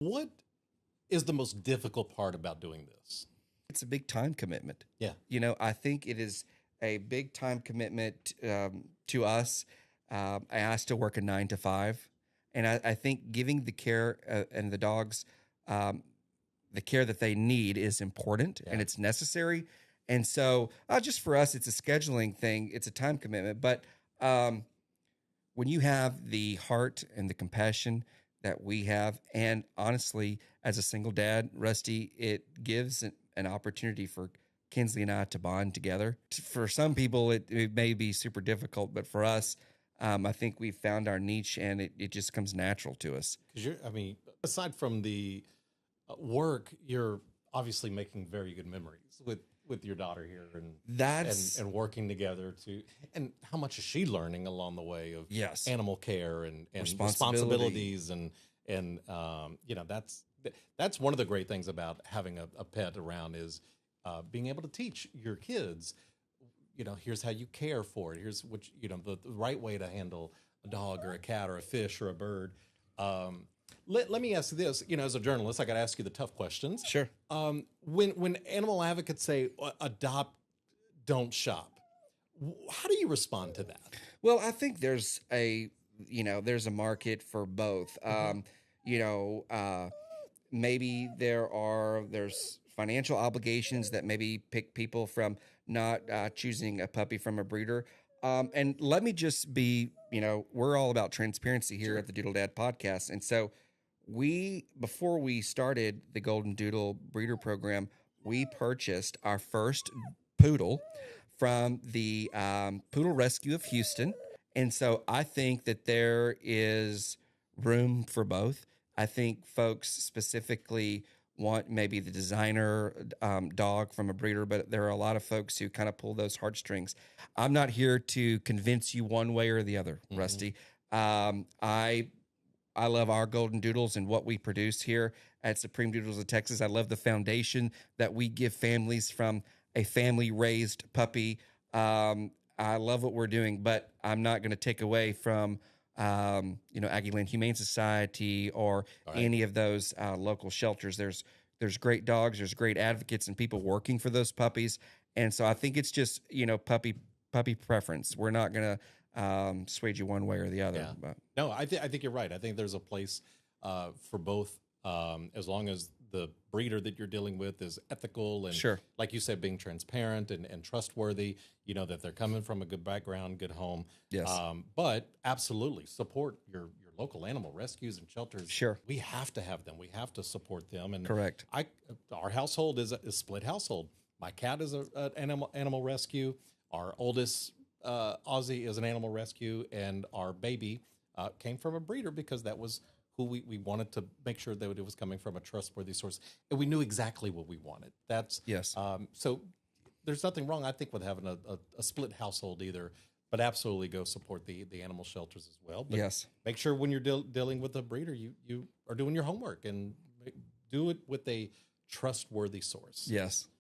What is the most difficult part about doing this? It's a big time commitment. Yeah. I think it is a big time commitment to us. I asked to work a 9 to 5, and I think giving the care and the dogs um, the care that they need is important Yeah. and it's necessary. And so, just for us, it's a scheduling thing. It's a time commitment. But um, when you have the heart and the compassion that we have, and honestly, as a single dad, Rusty, it gives an opportunity for Kinsley and I to bond together. For some people, it may be super difficult, but for us, I think we've found our niche, and it just comes natural to us. Because aside from the work, you're obviously making very good memories with your daughter here, and That's and working together and how much is she learning along the way of yes, animal care and responsibility. responsibilities and that's one of the great things about having a pet around is being able to teach your kids, here's how you care for it, here's the right way to handle a dog or a cat or a fish or a bird. Let me ask you this. As a journalist, I got to ask you the tough questions. Sure. When animal advocates say adopt, don't shop, how do you respond to that? Well, I think there's a market for both. You know, maybe there's financial obligations that maybe pick people from not choosing a puppy from a breeder. And let me just be, we're all about transparency here Sure. at the Doodle Dad podcast. And so before we started the Golden Doodle Breeder program, we purchased our first poodle from the Poodle Rescue of Houston. And so I think that there is room for both. I think folks specifically want maybe the designer dog from a breeder, but there are a lot of folks who kind of pull those heartstrings. I'm not here to convince you one way or the other, Rusty. I love our Golden Doodles and what we produce here at Supreme Doodles of Texas. I love the foundation that we give families from a family-raised puppy. I love what we're doing, but I'm not going to take away from Aggieland Humane Society or any of those local shelters. There's great dogs, there's great advocates and people working for those puppies, and so I think it's just puppy preference. We're not going to swayed you one way or the other. Yeah. But No, I think you're right. I think there's a place for both, as long as the breeder that you're dealing with is ethical and, sure, like you said, being transparent and trustworthy. That they're coming from a good background, good home. yes, But absolutely support your local animal rescues and shelters. sure, We have to have them. We have to support them. And correct. Our household is a split household. My cat is an animal rescue. Our oldest Ozzy is an animal rescue, and our baby came from a breeder because that was who we wanted to make sure that it was coming from a trustworthy source, and we knew exactly what we wanted. That's Yes. So there's nothing wrong, I think, with having a split household either, but absolutely go support the animal shelters as well. But Yes. make sure when you're dealing with a breeder, you are doing your homework and do it with a trustworthy source. Yes.